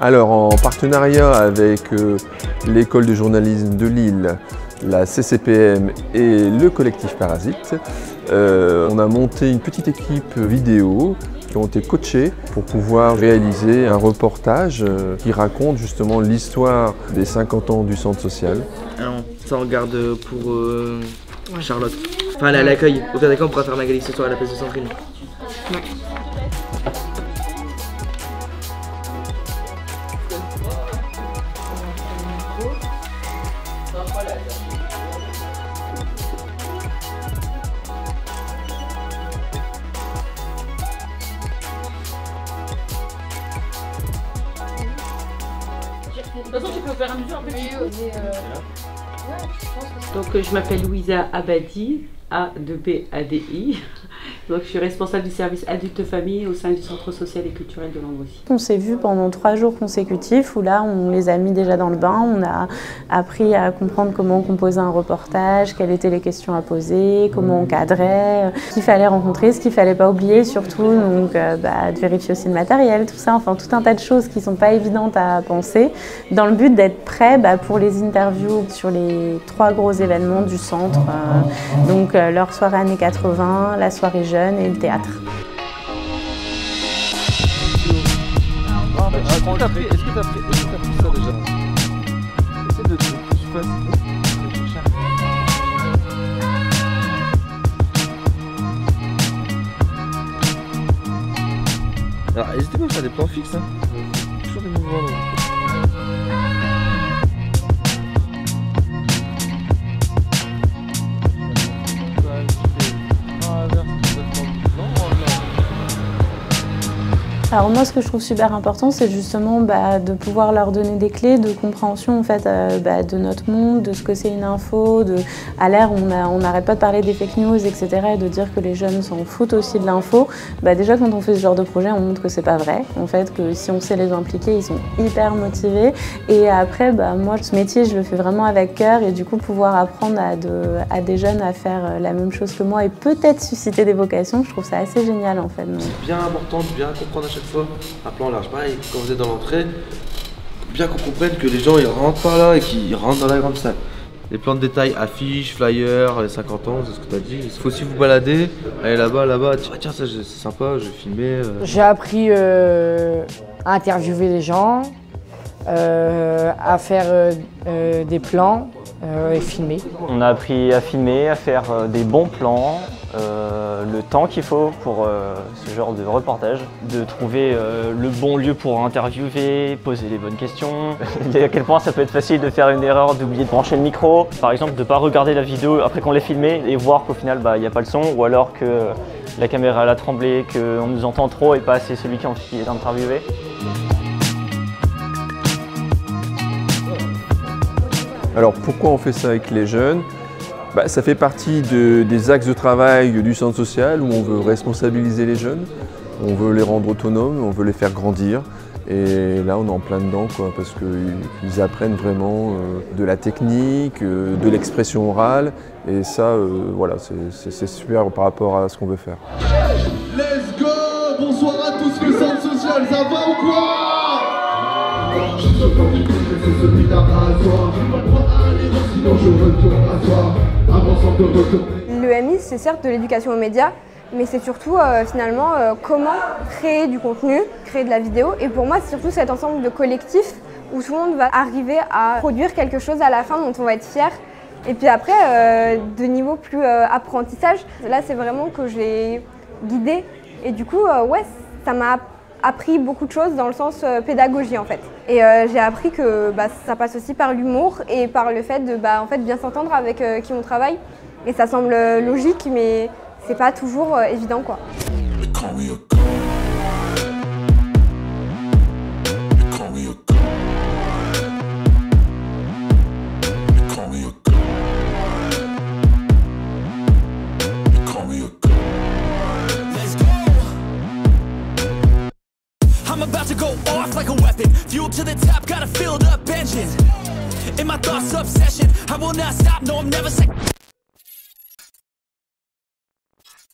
Alors, en partenariat avec l'école de journalisme de Lille, la CCPM et le collectif Parasite, on a monté une petite équipe vidéo qui ont été coachés pour pouvoir réaliser un reportage qui raconte justement l'histoire des 50 ans du centre social. Alors, ça on regarde pour Charlotte. Enfin, elle est à l'accueil. Au cas d'accord, on pourra faire Magali ce soir à la place de Sandrine. Ouais. De toute façon, tu peux faire un mesure un peu mieux. Donc je m'appelle Louisa Abadi, A2B-A-D-I. Donc je suis responsable du service adulte-famille au sein du centre social et culturel de Landrecies. On s'est vu pendant 3 jours consécutifs où là on les a mis déjà dans le bain, on a appris à comprendre comment composer un reportage, quelles étaient les questions à poser, comment on cadrait, ce qu'il fallait rencontrer, ce qu'il ne fallait pas oublier surtout, donc de vérifier aussi le matériel, tout ça, enfin tout un tas de choses qui ne sont pas évidentes à penser dans le but d'être prêt pour les interviews sur les 3 gros événements du centre, donc leur soirée années 80, la soirée jeune et le théâtre. Est-ce que t'as pris ça déjà? Essaye de faire. Alors n'hésitez pas à faire des plans fixes, hein. Toujours des mouvements. Alors moi, ce que je trouve super important, c'est justement de pouvoir leur donner des clés de compréhension en fait, de notre monde, de ce que c'est une info. À l'ère où on n'arrête pas de parler des fake news, etc. et de dire que les jeunes s'en foutent aussi de l'info. Déjà, quand on fait ce genre de projet, on montre que c'est pas vrai. En fait, que si on sait les impliquer, ils sont hyper motivés. Et après, moi, ce métier, je le fais vraiment avec cœur et du coup, pouvoir apprendre à des jeunes à faire la même chose que moi et peut-être susciter des vocations, je trouve ça assez génial en fait. C'est bien important de bien comprendre à chaque fois un plan large. Pareil, quand vous êtes dans l'entrée, bien qu'on comprenne que les gens ils rentrent par là et qu'ils rentrent dans la grande salle. Les plans de détail, affiches, flyers, les 50 ans, c'est ce que tu as dit. Il faut aussi vous balader, aller là-bas, tiens ça c'est sympa, je vais filmer. J'ai appris à interviewer les gens, à faire des plans et filmer. On a appris à filmer, à faire des bons plans, le temps qu'il faut pour ce genre de reportage, de trouver le bon lieu pour interviewer, poser les bonnes questions, à quel point ça peut être facile de faire une erreur, d'oublier de brancher le micro, par exemple de ne pas regarder la vidéo après qu'on l'ait filmée et voir qu'au final il n'y a pas le son, ou alors que la caméra elle a tremblé, qu'on nous entend trop et pas assez celui qui est interviewé. Alors pourquoi on fait ça avec les jeunes? Ça fait partie des axes de travail du centre social où on veut responsabiliser les jeunes, on veut les rendre autonomes, on veut les faire grandir. Et là on est en plein dedans parce qu'ils apprennent vraiment de la technique, de l'expression orale. Et ça, voilà, c'est super par rapport à ce qu'on veut faire. Let's go! Bonsoir à tous le centre social, ça va ou quoi? L'EMI, c'est certes de l'éducation aux médias, mais c'est surtout finalement comment créer du contenu, créer de la vidéo. Et pour moi, c'est surtout cet ensemble de collectifs où tout le monde va arriver à produire quelque chose à la fin dont on va être fier. Et puis après, de niveau plus apprentissage, là c'est vraiment que j'ai guidé. Et du coup, ouais, ça m'a appris beaucoup de choses dans le sens pédagogie en fait. Et j'ai appris que ça passe aussi par l'humour et par le fait de en fait, bien s'entendre avec qui on travaille. Et ça semble logique, mais c'est pas toujours évident quoi. I'm about to go off like a weapon. Fuel to the top, got a filled up engine. In my thoughts, obsession. I will not stop, no, I'm never second.